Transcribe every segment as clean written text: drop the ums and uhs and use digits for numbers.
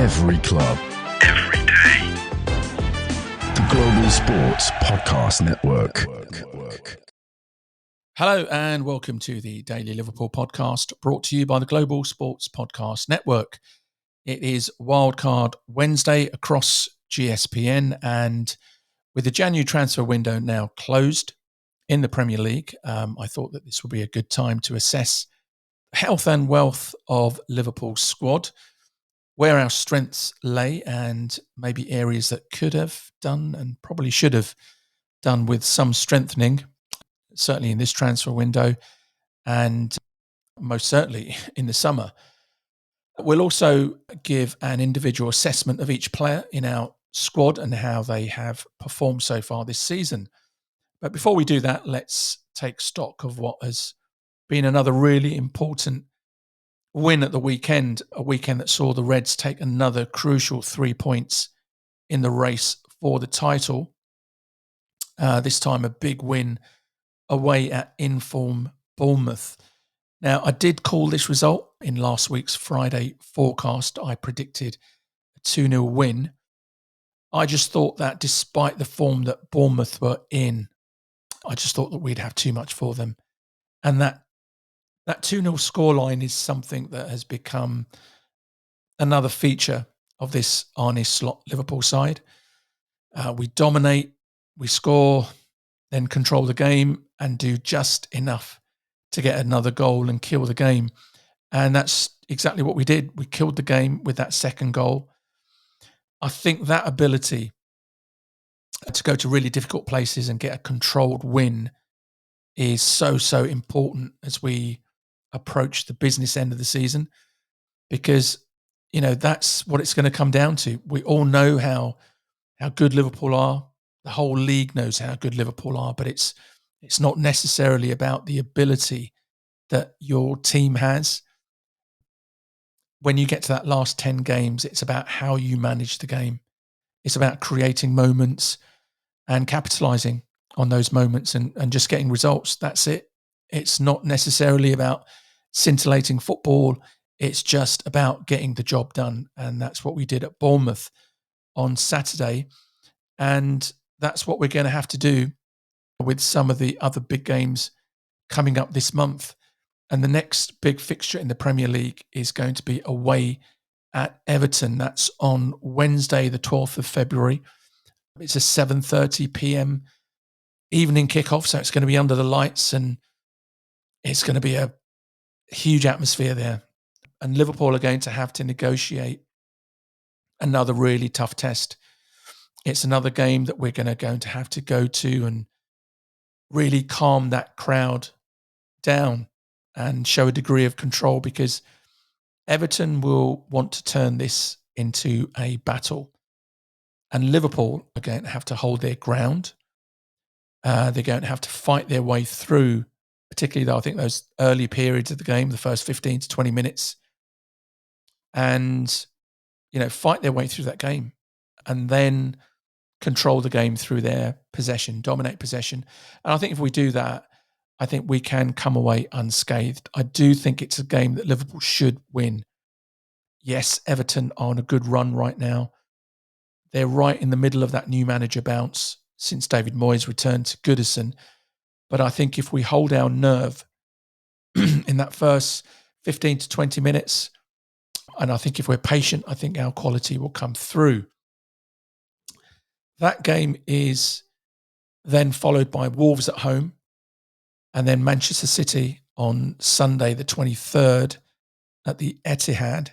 Every club. Every day. The Global Sports Podcast Network. Hello and welcome to the Daily Liverpool podcast, brought to you by the Global Sports Podcast Network. It is Wildcard Wednesday across GSPN, and with the January transfer window now closed in the Premier League, I thought that this would be a good time to assess the health and wealth of Liverpool's squad, where our strengths lay, and maybe areas that could have done and probably should have done with some strengthening, certainly in this transfer window and most certainly in the summer. We'll also give an individual assessment of each player in our squad and how they have performed so far this season. But before we do that, let's take stock of what has been another really important win at the weekend, a weekend that saw the Reds take another crucial 3 points in the race for the title. This time a big win away at in-form Bournemouth. Now, I did call this result in last week's Friday forecast. I predicted a 2-0 win. I just thought that despite the form that Bournemouth were in, I just thought that we'd have too much for them. And that 2-0 scoreline is something that has become another feature of this Arne Slot Liverpool side. We dominate, we score, then control the game and do just enough to get another goal and kill the game. And that's exactly what we did. We killed the game with that second goal. I think that ability to go to really difficult places and get a controlled win is so important as we approach the business end of the season, because, you know, that's what it's going to come down to. We all know how good Liverpool are. The whole league knows how good Liverpool are, but it's not necessarily about the ability that your team has. When you get to that last 10 games, it's about how you manage the game. It's about creating moments and capitalising on those moments and just getting results. That's it. It's not necessarily about scintillating football. It's just about getting the job done. And that's what we did at Bournemouth on Saturday. And that's what we're going to have to do with some of the other big games coming up this month. And the next big fixture in the Premier League is going to be away at Everton. That's on Wednesday, the 12th of February. It's a 7:30 p.m. evening kickoff, so it's going to be under the lights and it's going to be a huge atmosphere there. And Liverpool are going to have to negotiate another really tough test. It's another game that we're going to have to go to and really calm that crowd down and show a degree of control, because Everton will want to turn this into a battle. And Liverpool are going to have to hold their ground. They're going to have to fight their way through, particularly though I think those early periods of the game, the first 15 to 20 minutes, and, you know, fight their way through that game and then control the game through their possession, dominate possession. And I think if we do that, I think we can come away unscathed. I do think it's a game that Liverpool should win. Yes, Everton are on a good run right now. They're right in the middle of that new manager bounce since David Moyes returned to Goodison. But I think if we hold our nerve in that first 15 to 20 minutes, and I think if we're patient, I think our quality will come through. That game is then followed by Wolves at home, and then Manchester City on Sunday, the 23rd, at the Etihad.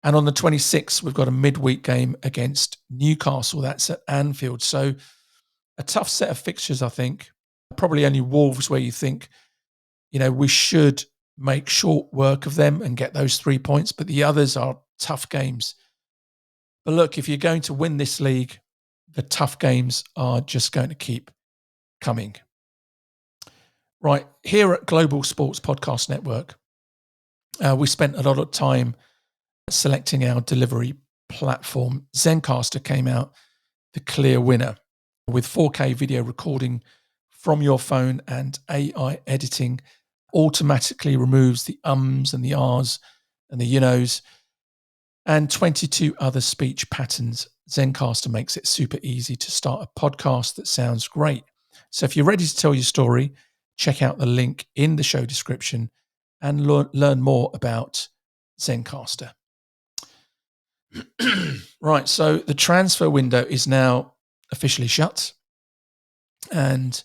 And on the 26th, we've got a midweek game against Newcastle. That's at Anfield. So a tough set of fixtures, I think. Probably only Wolves where you think, you know, we should make short work of them and get those 3 points. But the others are tough games. But look, if you're going to win this league, the tough games are just going to keep coming. Right, here at Global Sports Podcast Network, we spent a lot of time selecting our delivery platform. Zencastr came out the clear winner with 4K video recording from your phone, and AI editing automatically removes the ums and the ahs and the you knows. and 22 other speech patterns. Zencastr makes it super easy to start a podcast that sounds great. So if you're ready to tell your story, check out the link in the show description and learn more about Zencastr. Right, so the transfer window is now officially shut. And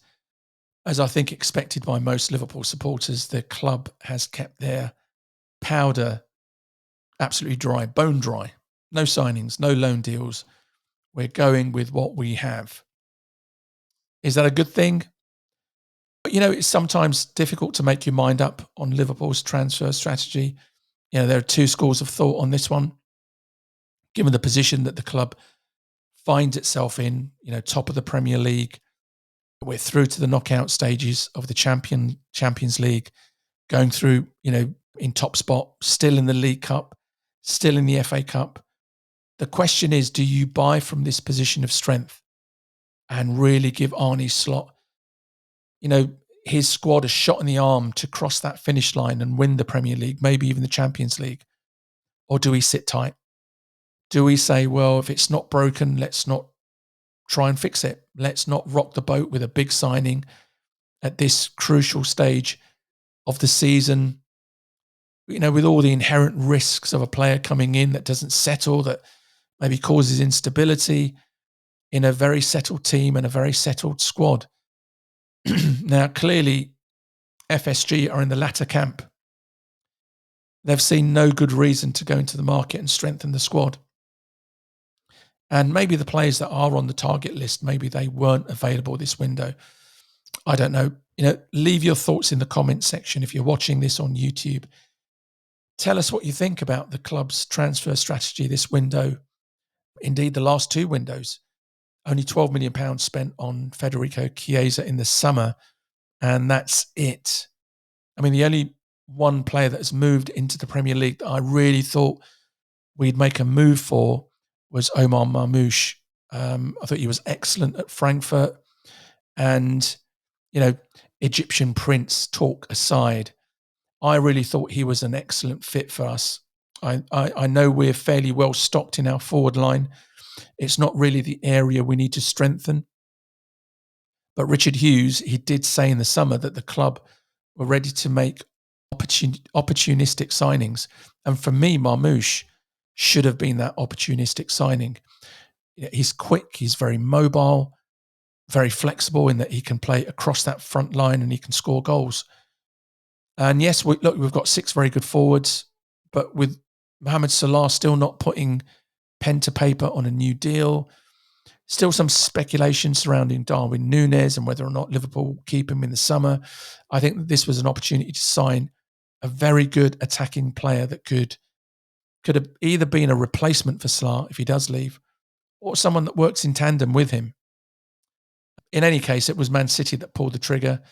as I think expected by most Liverpool supporters, the club has kept their powder absolutely dry, bone dry. No signings, no loan deals. We're going with what we have. Is that a good thing? But, it's sometimes difficult to make your mind up on Liverpool's transfer strategy. There are two schools of thought on this one. Given the position that the club finds itself in, top of the Premier League, we're through to the knockout stages of the Champions League, going through, in top spot, still in the League Cup, still in the FA Cup. The question is, do you buy from this position of strength and really give Arne Slot, his squad a shot in the arm to cross that finish line and win the Premier League, maybe even the Champions League? Or do we sit tight? Do we say, well, if it's not broken, let's not try and fix it. Let's not rock the boat with a big signing at this crucial stage of the season, with all the inherent risks of a player coming in that doesn't settle, that maybe causes instability in a very settled team and a very settled squad. Now, clearly, FSG are in the latter camp. They've seen no good reason to go into the market and strengthen the squad. And maybe the players that are on the target list, maybe they weren't available this window. I don't know. Leave your thoughts in the comments section if you're watching this on YouTube. Tell us what you think about the club's transfer strategy this window. Indeed, the last two windows. Only £12 million spent on Federico Chiesa in the summer, and that's it. I mean, the only one player that has moved into the Premier League that I really thought we'd make a move for was Omar Marmoush. I thought he was excellent at Frankfurt. And, Egyptian Prince talk aside, I really thought he was an excellent fit for us. I know we're fairly well stocked in our forward line. It's not really the area we need to strengthen. But Richard Hughes, he did say in the summer that the club were ready to make opportunistic signings. And for me, Marmoush should have been that opportunistic signing. He's quick, he's very mobile, very flexible in that he can play across that front line and he can score goals. And yes, we've got 6 very good forwards, but with Mohamed Salah still not putting pen to paper on a new deal, still some speculation surrounding Darwin Núñez and whether or not Liverpool will keep him in the summer. I think that this was an opportunity to sign a very good attacking player that could have either been a replacement for Salah if he does leave, or someone that works in tandem with him. In any case, it was Man City that pulled the trigger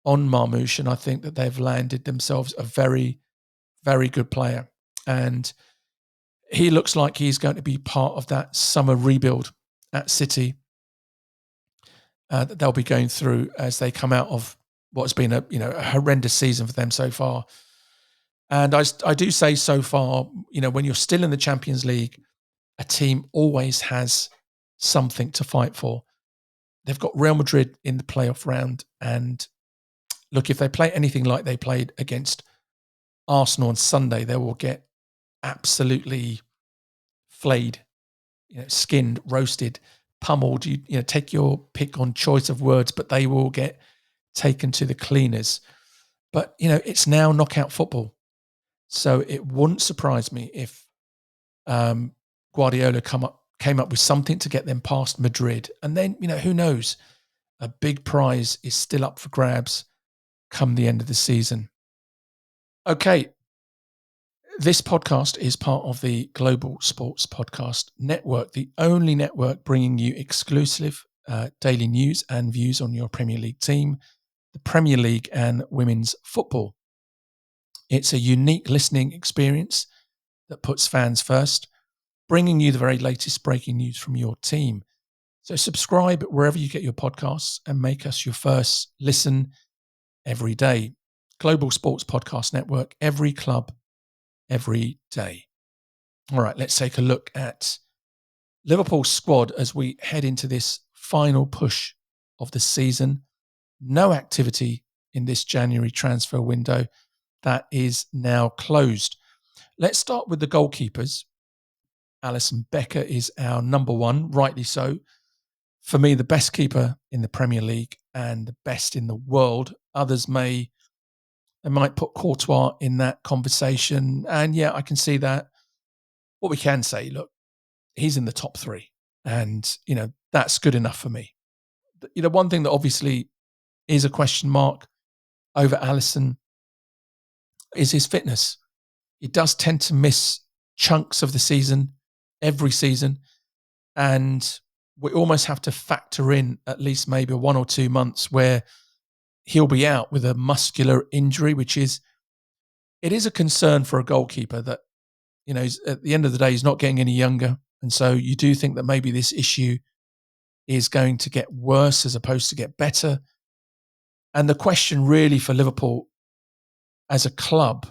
on Marmoush, and I think that they've landed themselves a very, very good player. And he looks like he's going to be part of that summer rebuild at City that they'll be going through as they come out of what's been a horrendous season for them so far. And I do say so far, when you're still in the Champions League, a team always has something to fight for. They've got Real Madrid in the playoff round. And look, if they play anything like they played against Arsenal on Sunday, they will get absolutely flayed, skinned, roasted, pummeled. You take your pick on choice of words, but they will get taken to the cleaners. But, it's now knockout football. So it wouldn't surprise me if Guardiola came up with something to get them past Madrid. And then, who knows? A big prize is still up for grabs come the end of the season. Okay. This podcast is part of the Global Sports Podcast Network, the only network bringing you exclusive daily news and views on your Premier League team, the Premier League and women's football. It's a unique listening experience that puts fans first, bringing you the very latest breaking news from your team. So subscribe wherever you get your podcasts and make us your first listen every day. Global Sports Podcast Network, every club, every day. All right, let's take a look at Liverpool's squad as we head into this final push of the season. No activity in this January transfer window. That is now closed. Let's start with the goalkeepers. Alisson Becker is our number one, rightly so. For me, the best keeper in the Premier League and the best in the world. Others might put Courtois in that conversation. And yeah, I can see that. What we can say, look, he's in the top three. And, that's good enough for me. One thing that obviously is a question mark over Alisson is his fitness. He does tend to miss chunks of the season, every season. And we almost have to factor in at least maybe 1 or 2 months where he'll be out with a muscular injury, it is a concern for a goalkeeper that, at the end of the day, he's not getting any younger. And so you do think that maybe this issue is going to get worse as opposed to get better. And the question really for Liverpool as a club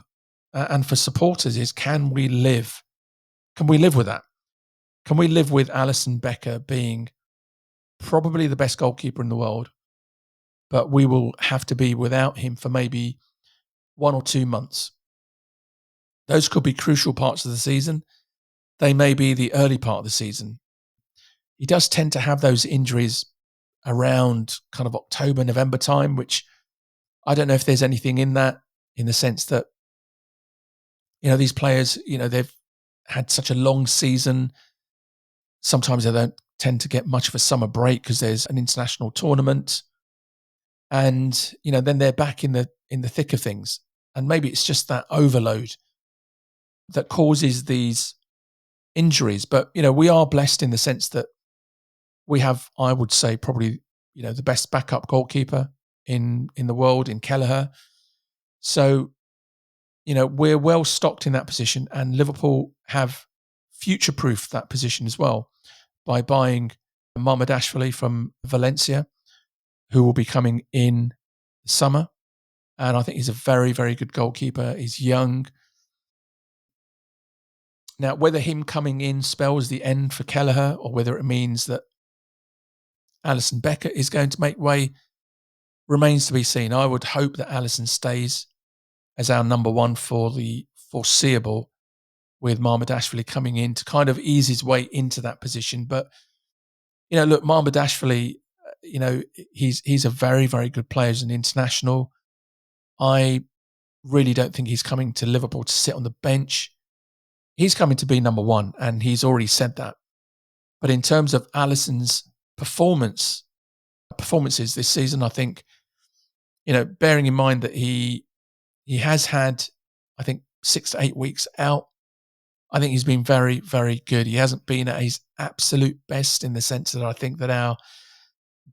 and for supporters is, can we live with that? Can we live with Alisson Becker being probably the best goalkeeper in the world, but we will have to be without him for maybe 1 or 2 months? Those could be crucial parts of the season. They may be the early part of the season. He does tend to have those injuries around kind of October, November time, which I don't know if there's anything in that, in the sense that, these players, they've had such a long season. Sometimes they don't tend to get much of a summer break because there's an international tournament. And, then they're back in the thick of things. And maybe it's just that overload that causes these injuries. But, we are blessed in the sense that we have, I would say, probably, the best backup goalkeeper in the world in Kelleher. So, we're well stocked in that position, and Liverpool have future-proofed that position as well by buying Mamardashvili from Valencia, who will be coming in the summer. And I think he's a very, very good goalkeeper. He's young. Now, whether him coming in spells the end for Kelleher or whether it means that Alisson Becker is going to make way remains to be seen. I would hope that Alisson stays as our number one for the foreseeable, with Mamardashvili coming in to kind of ease his way into that position. But, look, Mamardashvili, he's a very, very good player as an international. I really don't think he's coming to Liverpool to sit on the bench. He's coming to be number one, and he's already said that. But in terms of Alisson's performances this season, I think, bearing in mind that he has had, I think, 6 to 8 weeks out, I think he's been very, very good. He hasn't been at his absolute best, in the sense that I think that our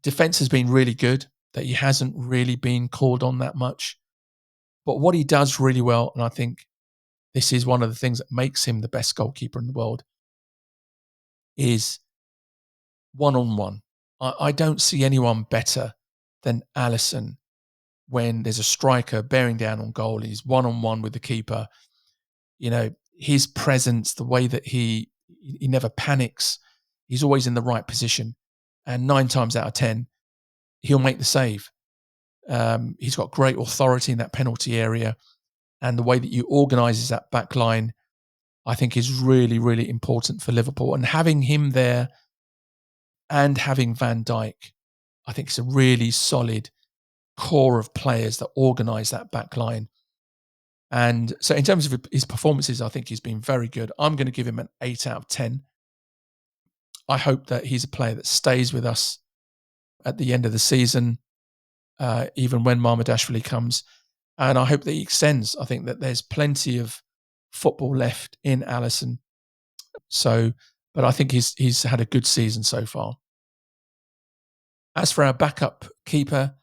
defence has been really good, that he hasn't really been called on that much. But what he does really well, and I think this is one of the things that makes him the best goalkeeper in the world, is one-on-one. I don't see anyone better than Alisson when there's a striker bearing down on goal. He's one-on-one with the keeper. His presence, the way that he never panics, he's always in the right position. And 9 times out of 10, he'll make the save. He's got great authority in that penalty area. And the way that you organises that back line, I think, is really, really important for Liverpool. And having him there and having Van Dijk, I think it's a really solid core of players that organise that back line. And so in terms of his performances, I think he's been very good. I'm going to give him an 8 out of 10. I hope that he's a player that stays with us at the end of the season, even when Mamardashvili comes. And I hope that he extends. I think that there's plenty of football left in Alisson. But I think he's had a good season so far. As for our backup keeper,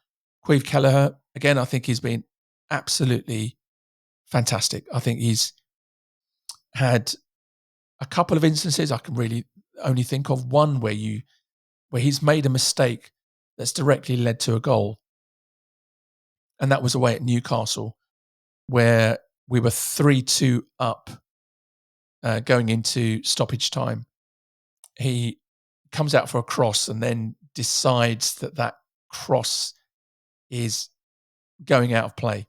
Queeve Kelleher, again, I think he's been absolutely fantastic. I think he's had a couple of instances. I can really only think of one where he's made a mistake that's directly led to a goal. And that was away at Newcastle, where we were 3-2 up going into stoppage time, he comes out for a cross and then decides that cross is going out of play.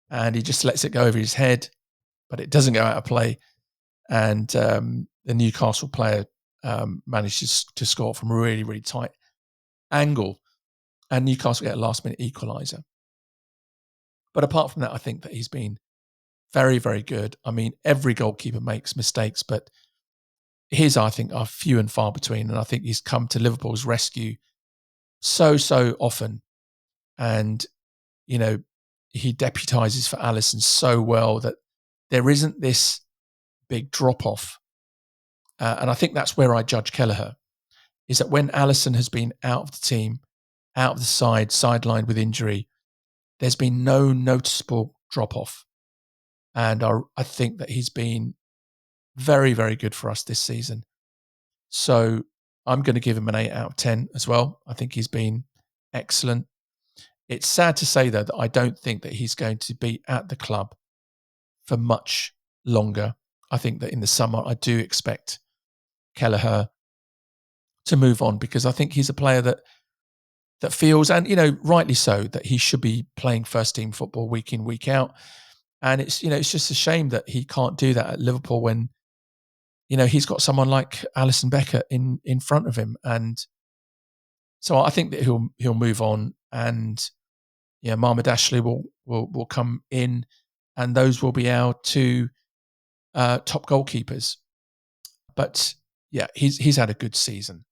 And he just lets it go over his head, but it doesn't go out of play. And the Newcastle player manages to score from a really, really tight angle. And Newcastle get a last-minute equaliser. But apart from that, I think that he's been very, very good. I mean, every goalkeeper makes mistakes, but his, I think, are few and far between. And I think he's come to Liverpool's rescue so often. And, you know, he deputises for Alisson so well that there isn't this big drop-off. And I think that's where I judge Kelleher, is that when Alisson has been out of the team, out of the side, sidelined with injury, there's been no noticeable drop-off. And I think that he's been very, very good for us this season. So I'm going to give him an 8 out of 10 as well. I think he's been excellent. It's sad to say, though, that I don't think that he's going to be at the club for much longer. I think that in the summer, I do expect Kelleher to move on, because I think he's a player that feels, and, you know, rightly so, that he should be playing first team football week in, week out. And it's, you know, it's just a shame that he can't do that at Liverpool when, you know, he's got someone like Alisson Becker in front of him. And so I think that he'll move on, and, you know, Mahmoud Ashley will come in, and those will be our two top goalkeepers. But yeah, he's had a good season.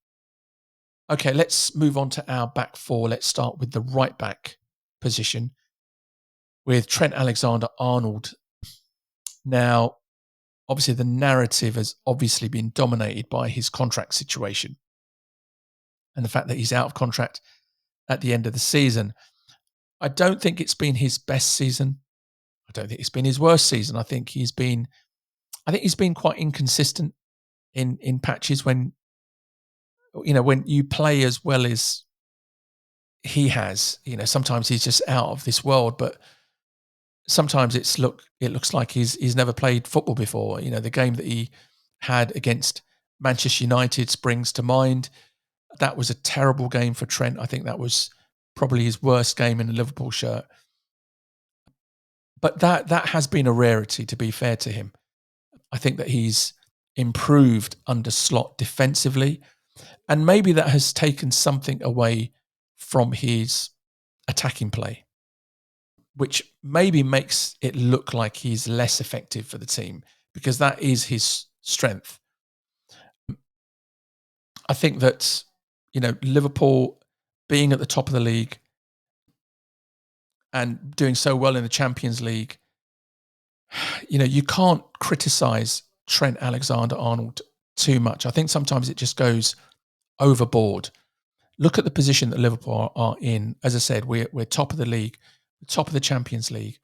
Okay, let's move on to our back four. Let's start with the right back position with Trent Alexander-Arnold. Now, obviously, the narrative has obviously been dominated by his contract situation and the fact that he's out of contract at the end of the season. I don't think it's been his best season. I don't think it's been his worst season. I think he's been quite inconsistent in patches when, you know, when you play as well as he has. You know, sometimes he's just out of this world, but sometimes it looks like he's never played football before. You know, the game that he had against Manchester United springs to mind. That was a terrible game for Trent. I think that was probably his worst game in a Liverpool shirt. But that has been a rarity, to be fair to him. I think that he's improved under Slot defensively, and maybe that has taken something away from his attacking play, which maybe makes it look like he's less effective for the team, because that is his strength. I think that, you know, Liverpool being at the top of the league and doing so well in the Champions League, you know, you can't criticise Trent Alexander-Arnold too much. I think sometimes it just goes overboard. Look at the position that Liverpool are in. As I said, we're top of the league, top of the Champions League.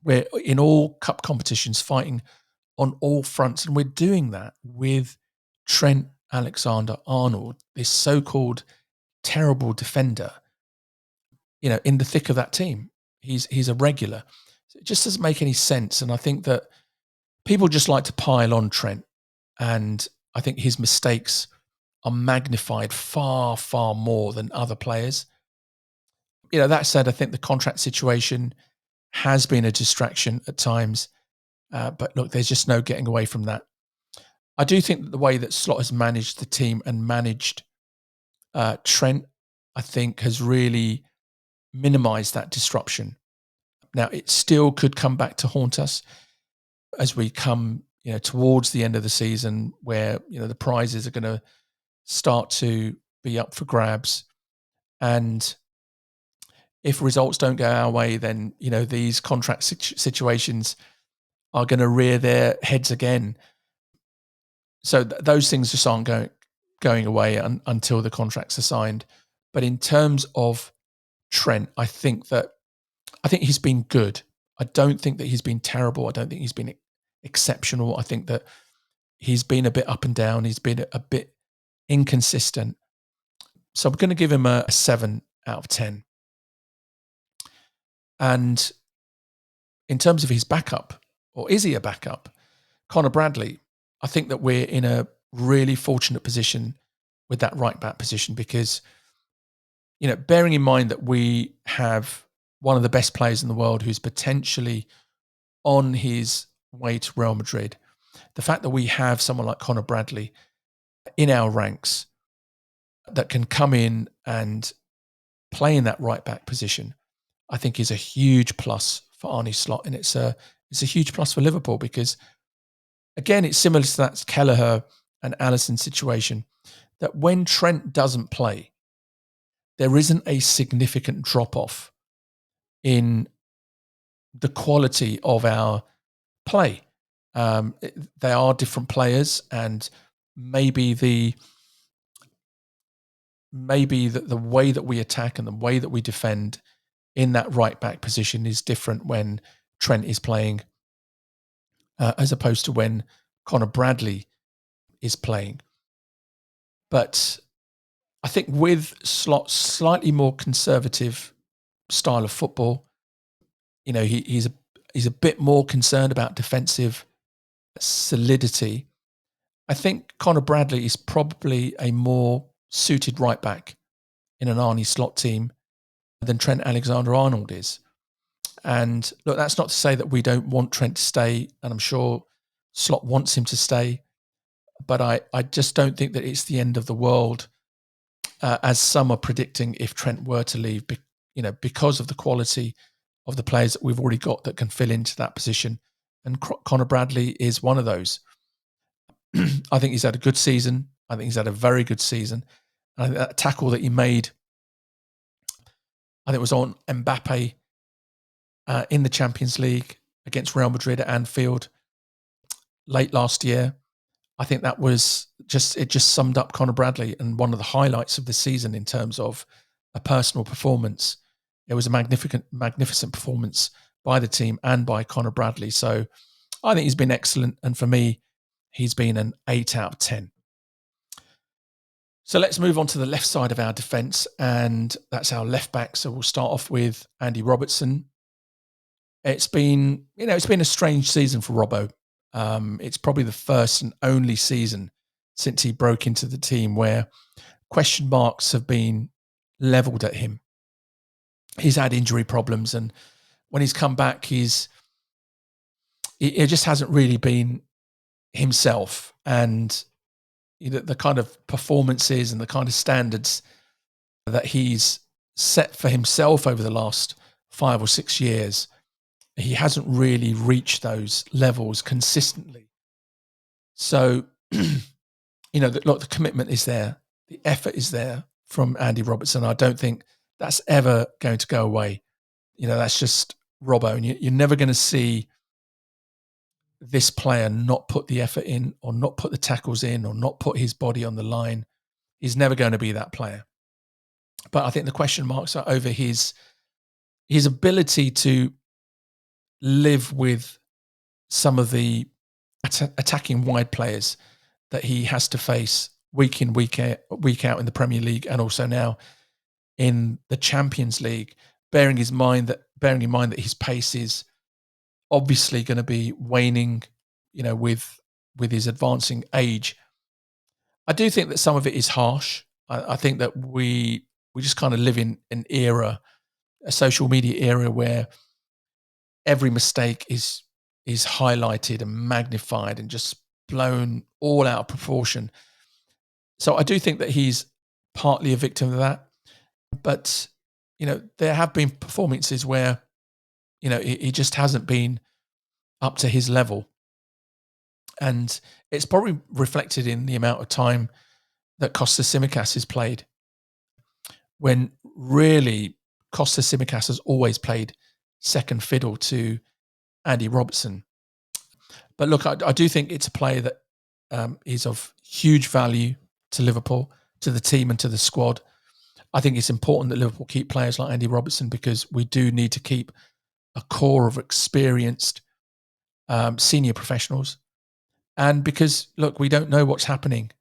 We're in all cup competitions, fighting on all fronts, and we're doing that with Trent Alexander-Arnold, this so-called terrible defender, you know, in the thick of that team. He's a regular. It just doesn't make any sense. And I think that people just like to pile on Trent, and I think his mistakes are magnified far, far more than other players. You know, that said, I think the contract situation has been a distraction at times. But look, there's just no getting away from that. I do think that the way that Slot has managed the team and managed Trent, I think, has really minimised that disruption. Now, it still could come back to haunt us as we come, you know, towards the end of the season, where, you know, the prizes are going to start to be up for grabs. And if results don't go our way, then, you know, these contract situations are going to rear their heads again. So those things just aren't going away until the contracts are signed. But in terms of Trent, I think he's been good. I don't think that he's been terrible. I don't think he's been exceptional. I think that he's been a bit up and down. He's been a bit inconsistent. So I'm going to give him a 7 out of 10. And in terms of his backup, or is he a backup? Conor Bradley, I think that we're in a really fortunate position with that right back position because, bearing in mind that we have one of the best players in the world who's potentially on his way to Real Madrid, the fact that we have someone like Conor Bradley in our ranks that can come in and play in that right back position, I think is a huge plus for Arne Slot, and it's a huge plus for Liverpool because, again, it's similar to that Kelleher and Alisson situation, that when Trent doesn't play, there isn't a significant drop-off in the quality of our play. They are different players, and maybe the way that we attack and the way that we defend in that right back position is different when Trent is playing as opposed to when Conor Bradley is playing. But I think with Slot's slightly more conservative style of football, he's a bit more concerned about defensive solidity. I think Conor Bradley is probably a more suited right back in an Arne Slot team than Trent Alexander-Arnold is. And look, that's not to say that we don't want Trent to stay, and I'm sure Slot wants him to stay, but I just don't think that it's the end of the world, as some are predicting, if Trent were to leave, because of the quality of the players that we've already got that can fill into that position. And Conor Bradley is one of those. I think he's had a good season. I think he's had a very good season. I think that tackle that he made, I think it was on Mbappe in the Champions League against Real Madrid at Anfield late last year. I think that was it just summed up Conor Bradley and one of the highlights of the season in terms of a personal performance. It was a magnificent performance by the team and by Conor Bradley. So I think he's been excellent. And for me, he's been an 8 out of 10. So let's move on to the left side of our defence, and that's our left back. So we'll start off with Andy Robertson. It's been a strange season for Robbo. It's probably the first and only season since he broke into the team where question marks have been levelled at him. He's had injury problems, and when he's come back, he just hasn't really been himself. And the kind of performances and the kind of standards that he's set for himself over the last 5 or 6 years, he hasn't really reached those levels consistently. So, the commitment is there. The effort is there from Andy Robertson. I don't think that's ever going to go away. That's just Robbo. And you're never going to see this player not put the effort in, or not put the tackles in, or not put his body on the line. He's never going to be that player. But I think the question marks are over his ability to live with some of the attacking wide players that he has to face week in, week out in the Premier League, and also now in the Champions League, bearing in mind that his pace is obviously going to be waning, with his advancing age. I do think that some of it is harsh. I think that we just kind of live in an era, a social media era, where every mistake is highlighted and magnified and just blown all out of proportion. So I do think that he's partly a victim of that. But, there have been performances where, he just hasn't been up to his level. And it's probably reflected in the amount of time that Kostas Tsimikas has played, when really Kostas Tsimikas has always played second fiddle to Andy Robertson. But look, I do think it's a player that is of huge value to Liverpool, to the team and to the squad. I think it's important that Liverpool keep players like Andy Robertson, because we do need to keep a core of experienced senior professionals. And because, look, we don't know what's happening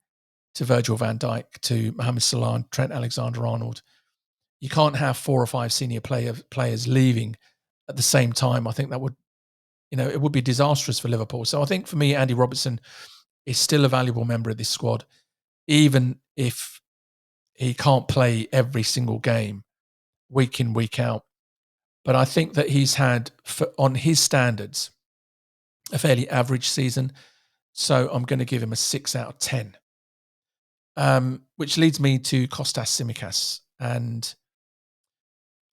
to Virgil van Dijk, to Mohamed Salah and Trent Alexander-Arnold. You can't have 4 or 5 senior players leaving at the same time. I think that would, it would be disastrous for Liverpool. So I think for me, Andy Robertson is still a valuable member of this squad, even if he can't play every single game, week in, week out. But I think that he's had, on his standards, a fairly average season. So I'm going to give him a 6 out of 10. Which leads me to Kostas Tsimikas. And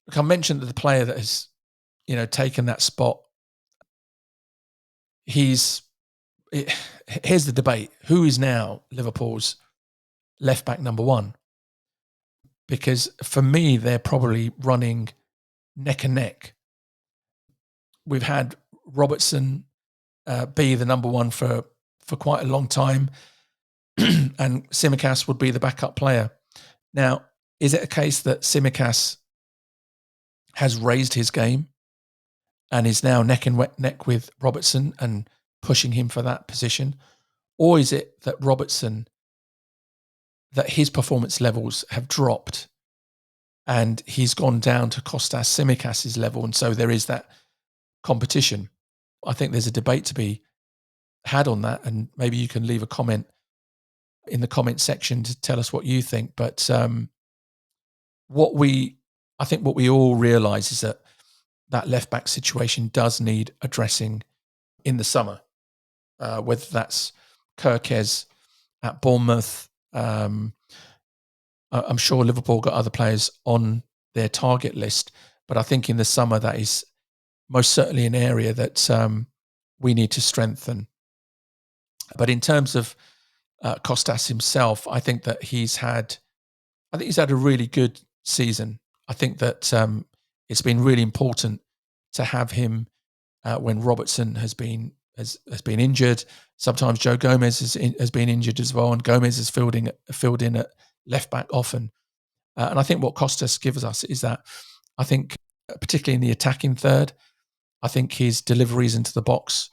look, I mentioned that the player that has, taken that spot, here's the debate. Who is now Liverpool's left-back number one? Because for me, they're probably running neck and neck. We've had Robertson be the number one for quite a long time, and Tsimikas would be the backup player. Now, is it a case that Tsimikas has raised his game and is now neck and neck with Robertson and pushing him for that position? Or is it that that his performance levels have dropped and he's gone down to Kostas Tsimikas' level, and so there is that competition? I think there's a debate to be had on that, and maybe you can leave a comment in the comment section to tell us what you think. But what we all realise is that left back situation does need addressing in the summer, whether that's Kirkes at Bournemouth. I'm sure Liverpool got other players on their target list, but I think in the summer that is most certainly an area that we need to strengthen. But in terms of Kostas himself, I think he's had a really good season. I think that it's been really important to have him when Robertson has been injured. Sometimes Joe Gomez has been injured as well, and Gomez has filled in at left back often. And I think what Kostas gives us is that, I think, particularly in the attacking third, I think his deliveries into the box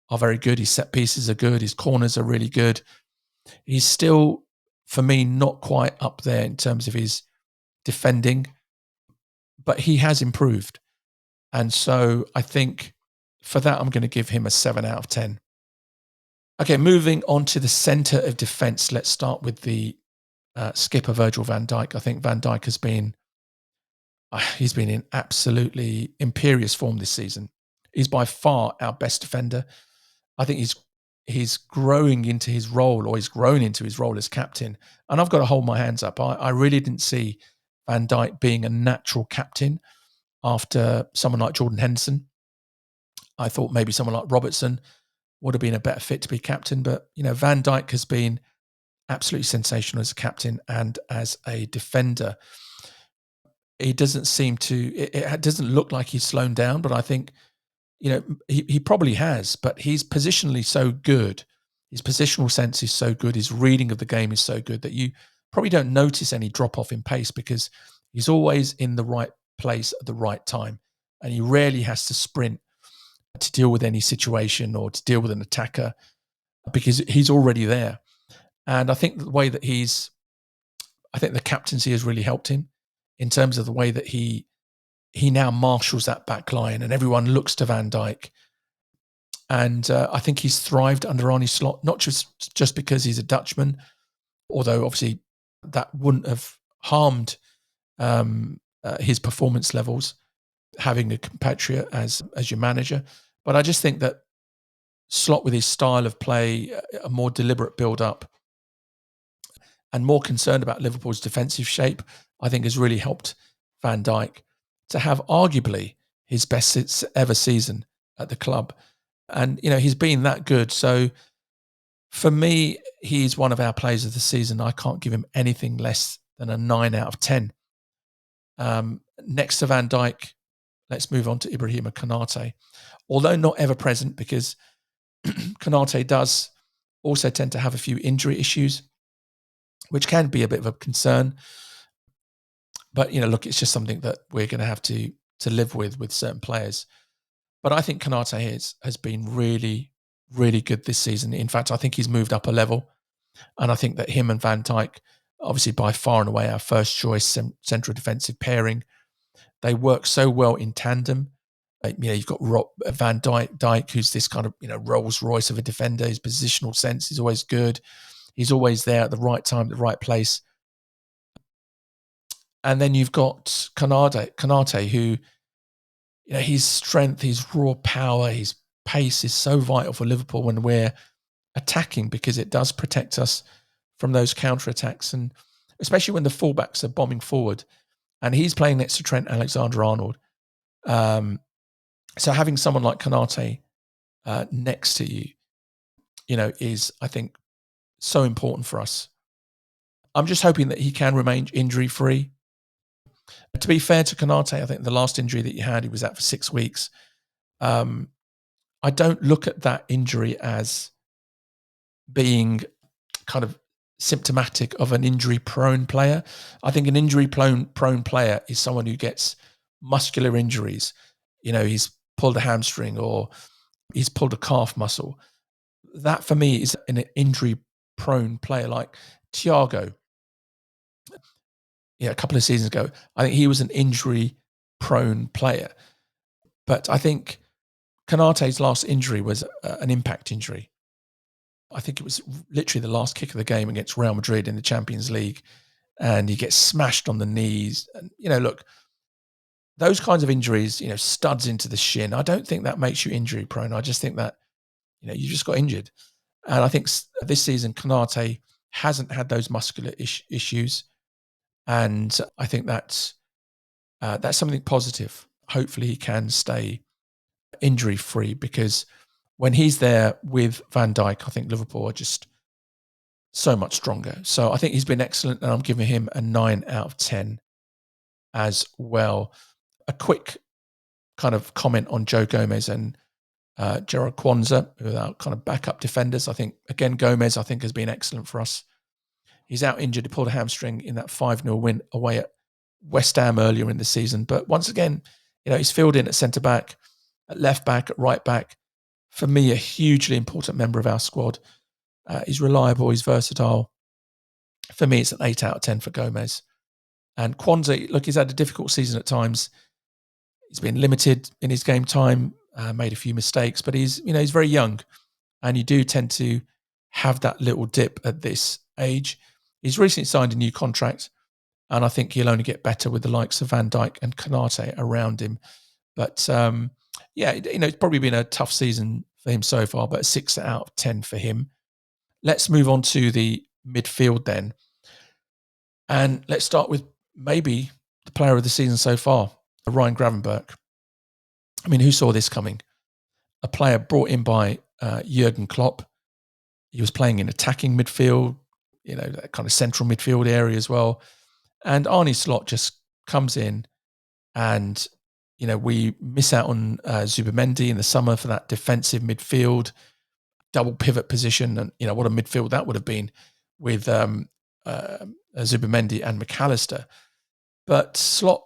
are very good. His set pieces are good. His corners are really good. He's still, for me, not quite up there in terms of his defending, but he has improved. And so I think for that, I'm going to give him a 7 out of 10. Okay, moving on to the centre of defence. Let's start with the skipper, Virgil van Dijk. I think Van Dijk he's been in absolutely imperious form this season. He's by far our best defender. I think he's growing into his role, or he's grown into his role as captain. And I've got to hold my hands up. I really didn't see Van Dijk being a natural captain after someone like Jordan Henderson. I thought maybe someone like Robertson would have been a better fit to be captain. But, Van Dijk has been absolutely sensational as a captain and as a defender. He doesn't it doesn't look like he's slowed down, but I think, he probably has, but he's positionally so good. His positional sense is so good. His reading of the game is so good that you probably don't notice any drop off in pace, because he's always in the right place at the right time. And he rarely has to sprint to deal with any situation or to deal with an attacker, because he's already there. And I think the way that I think the captaincy has really helped him in terms of the way that he now marshals that back line and everyone looks to Van Dijk. And I think he's thrived under Arne Slot, not just because he's a Dutchman, although obviously that wouldn't have harmed his performance levels, having a compatriot as your manager. But I just think that Slot, with his style of play, a more deliberate build-up, and more concerned about Liverpool's defensive shape, I think has really helped Van Dijk to have arguably his best ever season at the club. And, he's been that good. So for me, he's one of our players of the season. I can't give him anything less than a 9 out of 10. Next to Van Dijk, let's move on to Ibrahima Konate. Although not ever present, because Konate does also tend to have a few injury issues, which can be a bit of a concern. But, look, it's just something that we're going to have to live with certain players. But I think Konate has been really, really good this season. In fact, I think he's moved up a level. And I think that him and Van Dijk, obviously by far and away our first choice central defensive pairing, they work so well in tandem. You've got Van Dijk, who's this kind of Rolls Royce of a defender. His positional sense is always good. He's always there at the right time, the right place. And then you've got Konate, who, his strength, his raw power, his pace is so vital for Liverpool when we're attacking, because it does protect us from those counter-attacks, and especially when the fullbacks are bombing forward. And he's playing next to Trent Alexander-Arnold. So having someone like Konate next to you, is, I think, so important for us. I'm just hoping that he can remain injury-free. To be fair to Konate, I think the last injury that he had, he was out for 6 weeks. I don't look at that injury as being kind of symptomatic of an injury-prone player. I think an injury-prone player is someone who gets muscular injuries. He's pulled a hamstring or he's pulled a calf muscle. That, for me, is an injury-prone player. Like Thiago, a couple of seasons ago, I think he was an injury-prone player. But I think Konate's last injury was an impact injury. I think it was literally the last kick of the game against Real Madrid in the Champions League, and he gets smashed on the knees. And, look, those kinds of injuries, studs into the shin, I don't think that makes you injury prone. I just think that, you just got injured. And I think this season, Konate hasn't had those muscular issues. And I think that's something positive. Hopefully he can stay injury free, because when he's there with Van Dijk, I think Liverpool are just so much stronger. So I think he's been excellent, and I'm giving him a 9 out of 10 as well. A quick kind of comment on Joe Gomez and Gerard Kwanzaa, who are our kind of backup defenders. I think, again, Gomez, I think, has been excellent for us. He's out injured. He pulled a hamstring in that 5-0 win away at West Ham earlier in the season. But once again, he's filled in at centre-back, at left-back, at right-back. For me, a hugely important member of our squad. He's reliable. He's versatile. For me, it's an 8 out of 10 for Gomez. And Kwanzaa, look, he's had a difficult season at times. He's been limited in his game time, made a few mistakes, but he's very young, and you do tend to have that little dip at this age. He's recently signed a new contract, and I think he'll only get better with the likes of Van Dijk and Konate around him. But it's probably been a tough season for him so far, but a 6 out of 10 for him. Let's move on to the midfield then. And let's start with maybe the player of the season so far, Ryan Gravenberch. I mean, who saw this coming? A player brought in by Jurgen Klopp. He was playing in attacking midfield, that kind of central midfield area as well. And Arne Slot just comes in, and, we miss out on Zubimendi in the summer for that defensive midfield, double pivot position. And, what a midfield that would have been with Zubimendi and McAllister. But Slot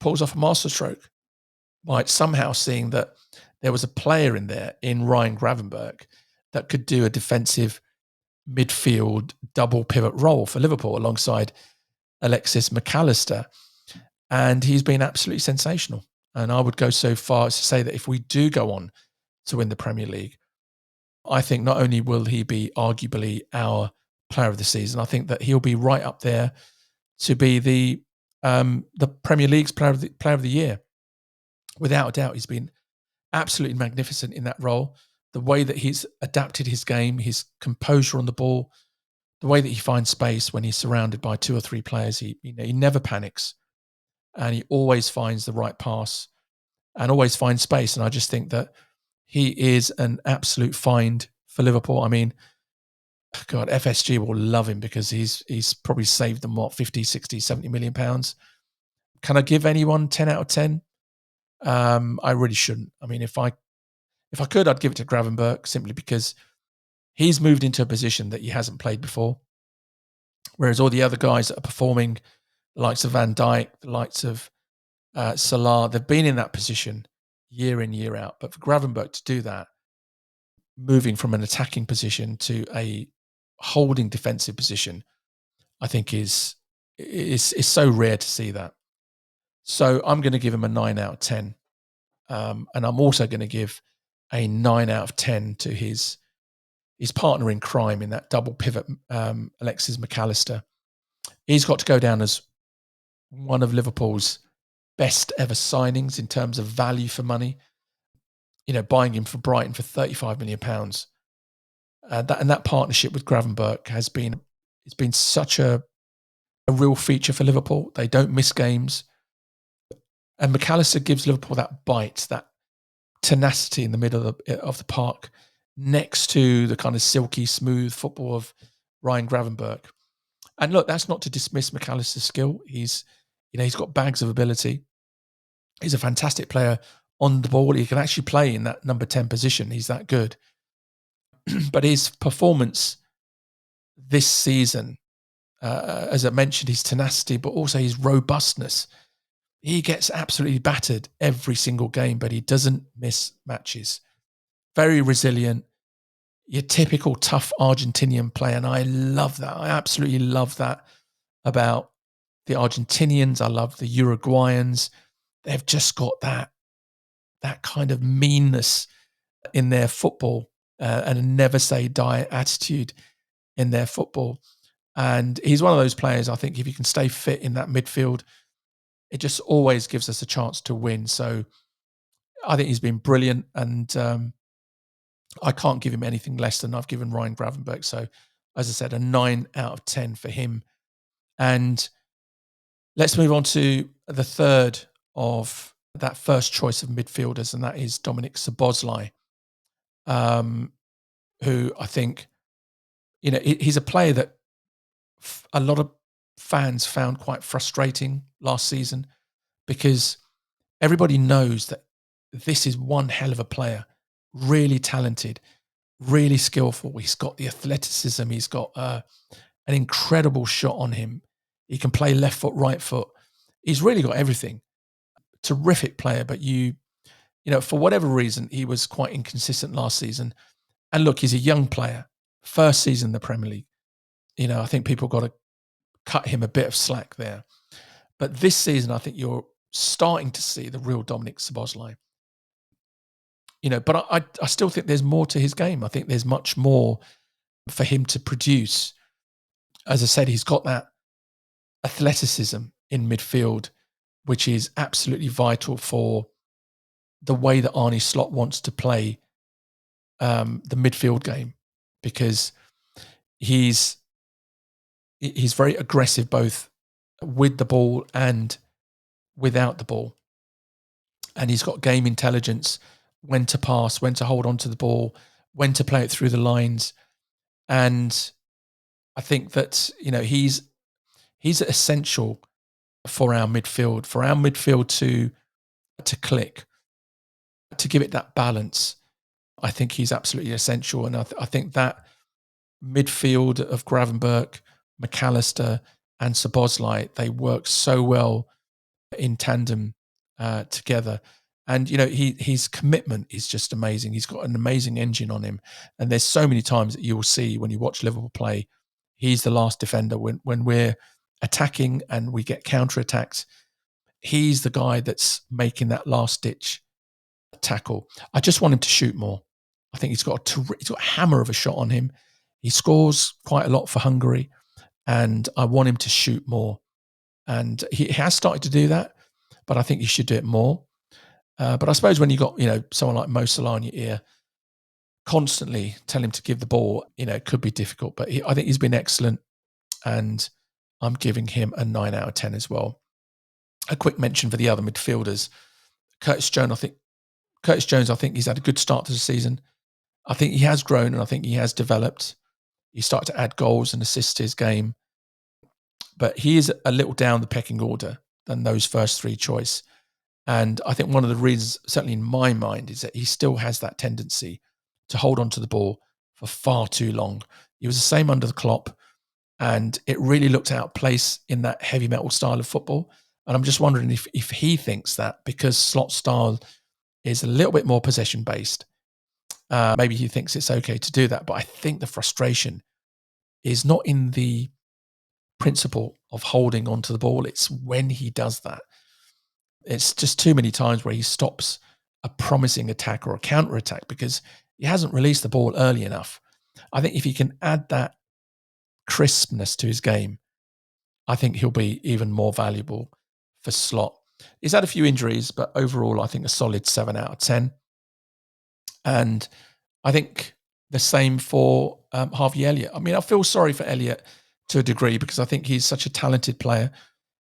pulls off a masterstroke by somehow seeing that there was a player in there, in Ryan Gravenberch, that could do a defensive midfield double pivot role for Liverpool alongside Alexis McAllister. And he's been absolutely sensational. And I would go so far as to say that if we do go on to win the Premier League, I think not only will he be arguably our player of the season, I think that he'll be right up there to be the Premier League's player of the year. Without a doubt, he's been absolutely magnificent in that role. The way that he's adapted his game, his composure on the ball, the way that he finds space when he's surrounded by 2 or 3 players, he never panics, and he always finds the right pass and always finds space. And I just think that he is an absolute find for Liverpool. I mean, God, FSG will love him because he's probably saved them, 50, 60, 70 million pounds. Can I give anyone 10 out of 10? I really shouldn't. I mean, if I could, I'd give it to Gravenberch, simply because he's moved into a position that he hasn't played before. Whereas all the other guys that are performing, the likes of Van Dijk, the likes of Salah, they've been in that position year in, year out. But for Gravenberch to do that, moving from an attacking position to a holding defensive position, I think is so rare to see that. So I'm going to give him a 9 out of 10. And I'm also going to give a 9 out of 10 to his partner in crime in that double pivot, Alexis McAllister. He's got to go down as one of Liverpool's best ever signings in terms of value for money. Buying him for Brighton for £35 million. That partnership with Gravenberch has been such a real feature for Liverpool. They don't miss games. And McAllister gives Liverpool that bite, that tenacity in the middle of the park, next to the kind of silky smooth football of Ryan Gravenberch. And look, that's not to dismiss McAllister's skill. He's got bags of ability. He's a fantastic player on the ball. He can actually play in that number 10 position. He's that good. But his performance this season, as I mentioned, his tenacity, but also his robustness. He gets absolutely battered every single game, but he doesn't miss matches. Very resilient. Your typical tough Argentinian player, and I love that. I absolutely love that about the Argentinians. I love the Uruguayans. They've just got that kind of meanness in their football and a never say die attitude in their football. And he's one of those players, I think, if you can stay fit in that midfield, it just always gives us a chance to win. So I think he's been brilliant, and I can't give him anything less than I've given Ryan Gravenberch. So, as I said, a 9 out of 10 for him. And let's move on to the third of that first choice of midfielders, and that is Dominik Szoboszlai, who I think, he's a player that a lot of fans found quite frustrating last season, because everybody knows that this is one hell of a player, really talented, really skillful. He's got the athleticism. He's got an incredible shot on him. He can play left foot, right foot. He's really got everything. Terrific player, but for whatever reason, he was quite inconsistent last season. And look, he's a young player, first season in the Premier League. I think people got to cut him a bit of slack there. But this season, I think you're starting to see the real Dominik Szoboszlai. But I still think there's more to his game. I think there's much more for him to produce. As I said, he's got that athleticism in midfield, which is absolutely vital for the way that Arne Slot wants to play the midfield game, because he's very aggressive both with the ball and without the ball. And he's got game intelligence, when to pass, when to hold on to the ball, when to play it through the lines. And I think that, he's essential for our midfield to click, to give it that balance. I think he's absolutely essential. And I think that midfield of Gravenberch, McAllister and Szoboszlai, they work so well in tandem together. And, his commitment is just amazing. He's got an amazing engine on him. And there's so many times that you'll see when you watch Liverpool play, he's the last defender. When we're attacking and we get counter-attacked, he's the guy that's making that last-ditch tackle. I just want him to shoot more. I think he's got a hammer of a shot on him. He scores quite a lot for Hungary, and I want him to shoot more. And he has started to do that, but I think he should do it more. But I suppose when you got someone like Mo Salah in your ear, constantly tell him to give the ball, it could be difficult. But I think he's been excellent, and I'm giving him a 9 out of 10 as well. A quick mention for the other midfielders, Curtis Jones. I think he's had a good start to the season. I think he has grown, and I think he has developed. He started to add goals and assists to his game, but he is a little down the pecking order than those first three choice. And I think one of the reasons, certainly in my mind, is that he still has that tendency to hold on to the ball for far too long. He was the same under the Klopp, and it really looked out of place in that heavy metal style of football. And I'm just wondering if he thinks that because Slot's style is a little bit more possession-based, maybe he thinks it's okay to do that. But I think the frustration is not in the principle of holding onto the ball. It's when he does that. It's just too many times where he stops a promising attack or a counter-attack because he hasn't released the ball early enough. I think if he can add that crispness to his game, I think he'll be even more valuable for Slot. He's had a few injuries, but overall, I think a solid 7 out of 10. And I think the same for Harvey Elliott. I mean, I feel sorry for Elliott to a degree because I think he's such a talented player,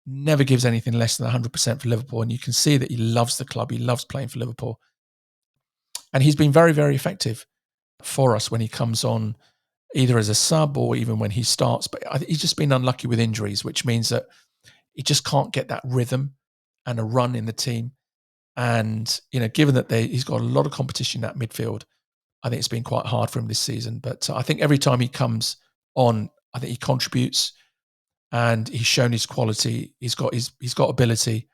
never gives anything less than 100% for Liverpool. And you can see that he loves the club. He loves playing for Liverpool. And he's been very, very effective for us when he comes on, either as a sub or even when he starts. But he's just been unlucky with injuries, which means that he just can't get that rhythm and a run in the team. And, given that he's got a lot of competition at midfield, I think it's been quite hard for him this season. But I think every time he comes on, I think he contributes and he's shown his quality. He's got ability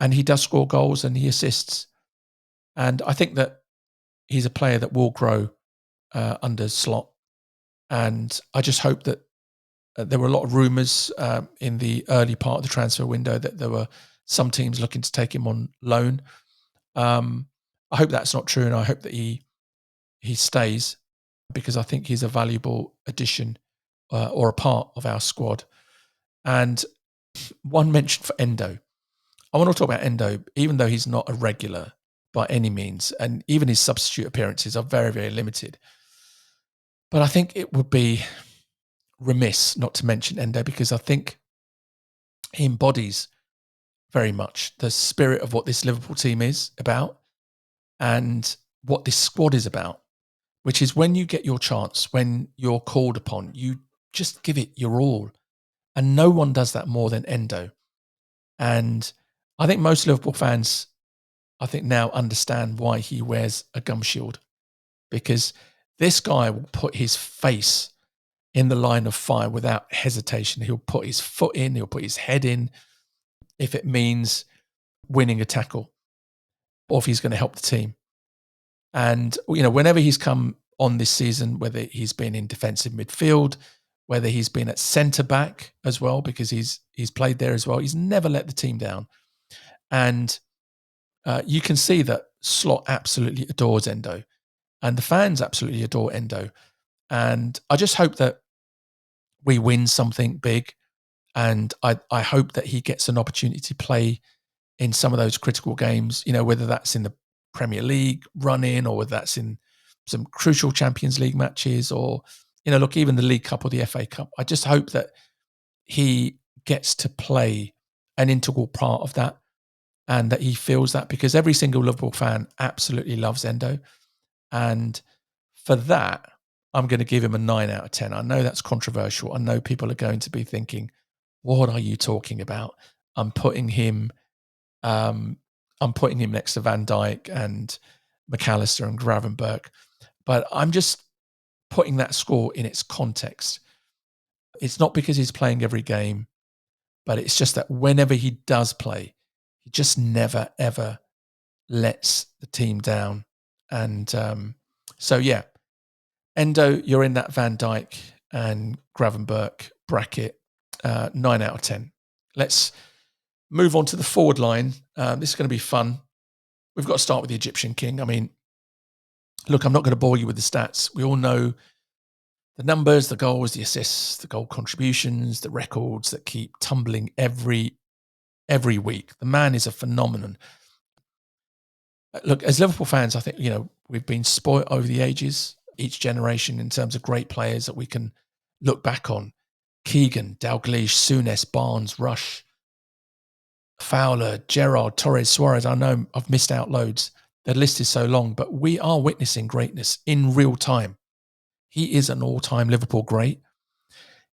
and he does score goals and he assists. And I think that he's a player that will grow under Slot. And I just hope that there were a lot of rumours in the early part of the transfer window that there were some teams looking to take him on loan. I hope that's not true, and I hope that he stays because I think he's a valuable addition or a part of our squad. And one mention for Endo. I want to talk about Endo, even though he's not a regular by any means, and even his substitute appearances are very, very limited. But I think it would be remiss not to mention Endo because I think he embodies very much the spirit of what this Liverpool team is about and what this squad is about, which is when you get your chance, when you're called upon, you just give it your all. And no one does that more than Endo. And I think most Liverpool fans, now understand why he wears a gum shield, because this guy will put his face in the line of fire without hesitation. He'll put his foot in, he'll put his head in if it means winning a tackle or if he's going to help the team. And, whenever he's come on this season, whether he's been in defensive midfield, whether he's been at centre-back as well, because he's played there as well, he's never let the team down. And you can see that Slot absolutely adores Endo. And the fans absolutely adore Endo. And I just hope that we win something big. And I hope that he gets an opportunity to play in some of those critical games, whether that's in the Premier League run-in or whether that's in some crucial Champions League matches or, even the League Cup or the FA Cup. I just hope that he gets to play an integral part of that and that he feels that, because every single Liverpool fan absolutely loves Endo. And for that, I'm going to give him a 9 out of 10. I know that's controversial. I know people are going to be thinking, what are you talking about? I'm putting him next to Van Dijk and McAllister and Gravenberch. But I'm just putting that score in its context. It's not because he's playing every game, but it's just that whenever he does play, he just never, ever lets the team down. And Endo, you're in that Van Dijk and Gravenberch bracket, 9 out of 10. Let's move on to the forward line. This is going to be fun. We've got to start with the Egyptian king. I mean, look, I'm not going to bore you with the stats. We all know the numbers, the goals, the assists, the goal contributions, the records that keep tumbling every week. The man is a phenomenon. Look, as Liverpool fans, I think, we've been spoilt over the ages, each generation, in terms of great players that we can look back on. Keegan, Dalglish, Souness, Barnes, Rush, Fowler, Gerrard, Torres, Suarez. I know I've missed out loads. The list is so long, but we are witnessing greatness in real time. He is an all-time Liverpool great.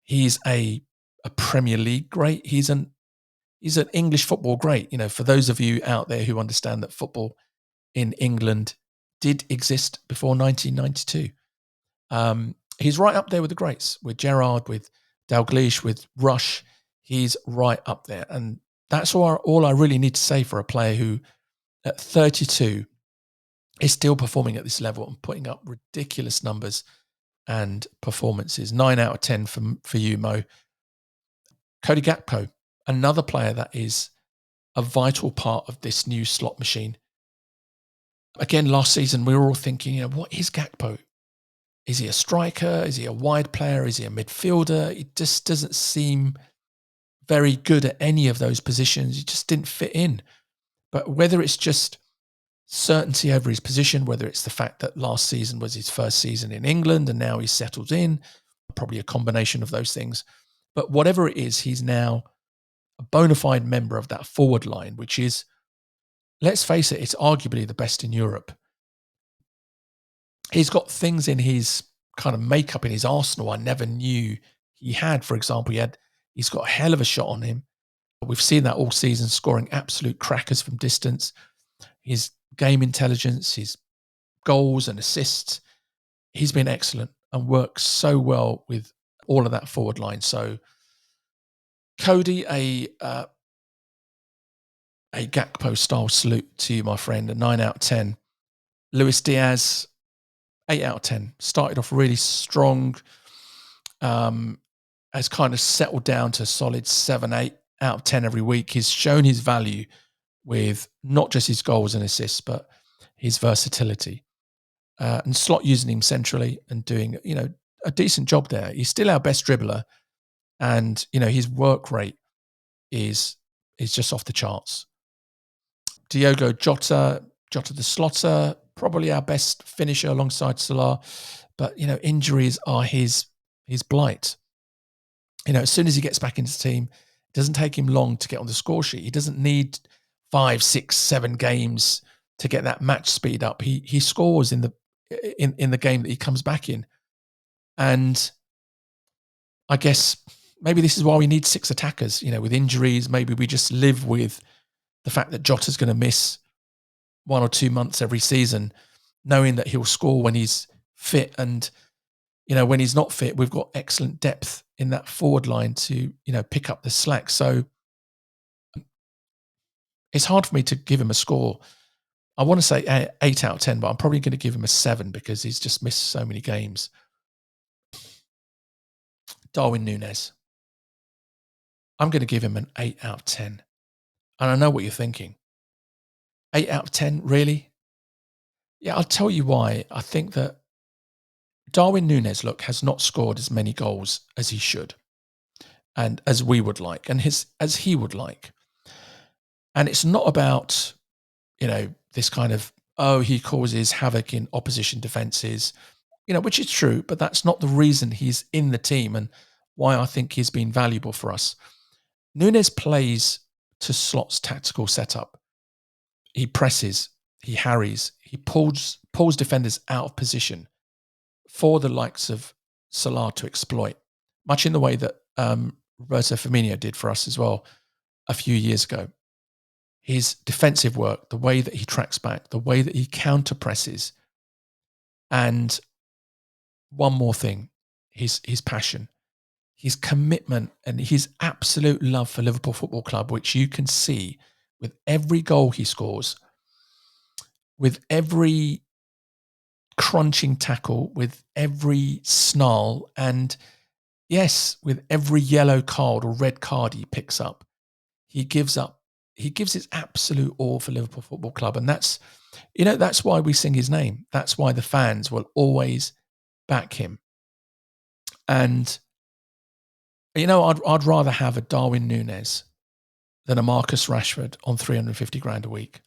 He's a Premier League great. He's an English football great. For those of you out there who understand that football in England did exist before 1992. He's right up there with the greats, with Gerrard, with Dalglish, with Rush. He's right up there. And that's all I really need to say for a player who, at 32, is still performing at this level and putting up ridiculous numbers and performances. 9 out of 10 for you, Mo. Cody Gakpo, another player that is a vital part of this new slot machine. Again, last season, we were all thinking, what is Gakpo? Is he a striker? Is he a wide player? Is he a midfielder? He just doesn't seem very good at any of those positions. He just didn't fit in. But whether it's just certainty over his position, whether it's the fact that last season was his first season in England and now he's settled in, probably a combination of those things. But whatever it is, he's now a bona fide member of that forward line, which is, let's face it, it's arguably the best in Europe. He's got things in his kind of makeup, in his arsenal, I never knew he had. For example, he's got a hell of a shot on him. We've seen that all season, scoring absolute crackers from distance. His game intelligence, his goals and assists, he's been excellent and works so well with all of that forward line. So Cody, a Gakpo-style salute to you, my friend, a 9 out of 10. Luis Diaz, 8 out of 10. Started off really strong, has kind of settled down to a solid 7, 8 out of 10 every week. He's shown his value with not just his goals and assists, but his versatility. And Slot using him centrally and doing, a decent job there. He's still our best dribbler, and his work rate is just off the charts. Diogo Jota the Slotter, probably our best finisher alongside Salah, but injuries are his blight. As soon as he gets back into the team, it doesn't take him long to get on the score sheet. He doesn't need 5, 6, 7 games to get that match speed up. He scores in the game that he comes back in. And I guess maybe this is why we need 6 attackers, with injuries. Maybe we just live with the fact that Jota's going to miss 1 or 2 months every season, knowing that he'll score when he's fit. And, when he's not fit, we've got excellent depth in that forward line to, pick up the slack. So it's hard for me to give him a score. I want to say 8 out of 10, but I'm probably going to give him a 7 because he's just missed so many games. Darwin Núñez. I'm going to give him an 8 out of 10. And I know what you're thinking. 8 out of 10, really? Yeah, I'll tell you why. I think that Darwin Núñez, has not scored as many goals as he should and as we would like and as he would like. And it's not about, this kind of, he causes havoc in opposition defences, which is true, but that's not the reason he's in the team and why I think he's been valuable for us. Núñez plays to Slot's tactical setup. He presses, he harries, he pulls defenders out of position for the likes of Salah to exploit, much in the way that Roberto Firmino did for us as well a few years ago. His defensive work, the way that he tracks back, the way that he counter presses, and one more thing, his passion, his commitment, and his absolute love for Liverpool Football Club, which you can see with every goal he scores, with every crunching tackle, with every snarl, and yes, with every yellow card or red card he picks up. He gives his absolute all for Liverpool Football Club. And that's why we sing his name. That's why the fans will always back him. And, I'd rather have a Darwin Núñez than a Marcus Rashford on 350 grand a week,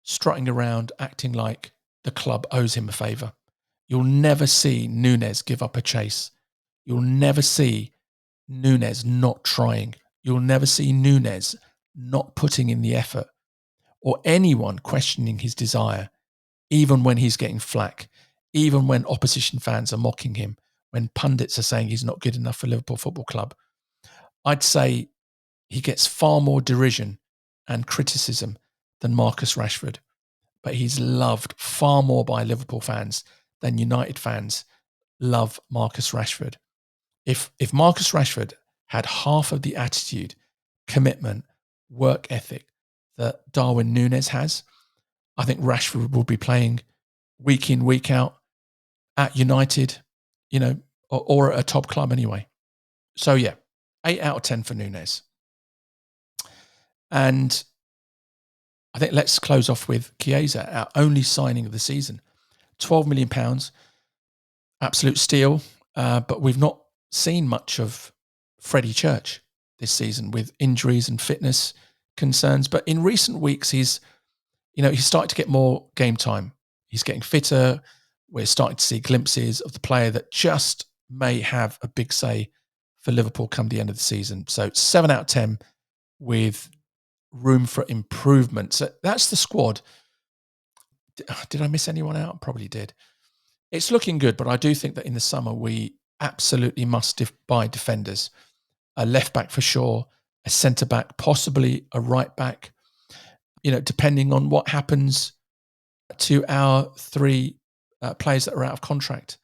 strutting around, acting like the club owes him a favour. You'll never see Núñez give up a chase. You'll never see Núñez not trying. You'll never see Núñez not putting in the effort, or anyone questioning his desire, even when he's getting flack, even when opposition fans are mocking him, when pundits are saying he's not good enough for Liverpool Football Club. I'd say he gets far more derision and criticism than Marcus Rashford, but he's loved far more by Liverpool fans than United fans love Marcus Rashford. If Marcus Rashford had half of the attitude, commitment, work ethic that Darwin Núñez has, I think Rashford will be playing week in, week out at United, or at a top club anyway. So yeah, 8 out of 10 for Núñez. And I think let's close off with Chiesa, our only signing of the season. £12 million, absolute steal, but we've not seen much of Freddie Church this season with injuries and fitness concerns. But in recent weeks, he's started to get more game time. He's getting fitter. We're starting to see glimpses of the player that just may have a big say for Liverpool come the end of the season. So 7 out of 10 with room for improvement. So that's the squad. Did I miss anyone out? Probably did. It's looking good, but I do think that in the summer we absolutely must buy defenders. A left back for sure, a centre back, possibly a right back, depending on what happens to our 3 players that are out of contract.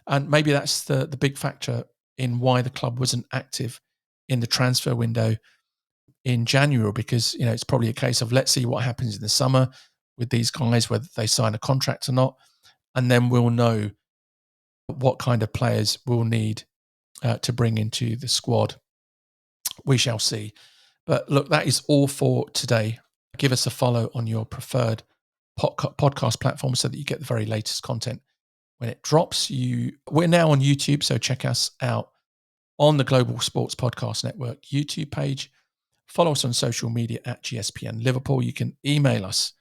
And maybe that's the big factor in why the club wasn't active in the transfer window in January, because, it's probably a case of let's see what happens in the summer with these guys, whether they sign a contract or not. And then we'll know what kind of players we'll need to bring into the squad. We shall see. But look, that is all for today. Give us a follow on your preferred podcast platform so that you get the very latest content when it drops. We're now on YouTube, so check us out on the Global Sports Podcast Network YouTube page. Follow us on social media at GSPN Liverpool. You can email us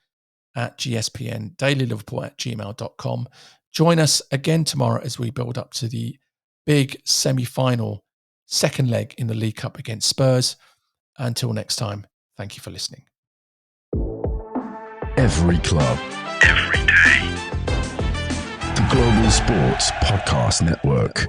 at gspndailyliverpool@gmail.com. Join us again tomorrow as we build up to the big semi-final second leg in the League Cup against Spurs. Until next time, thank you for listening. Every club, every day. The Global Sports Podcast Network.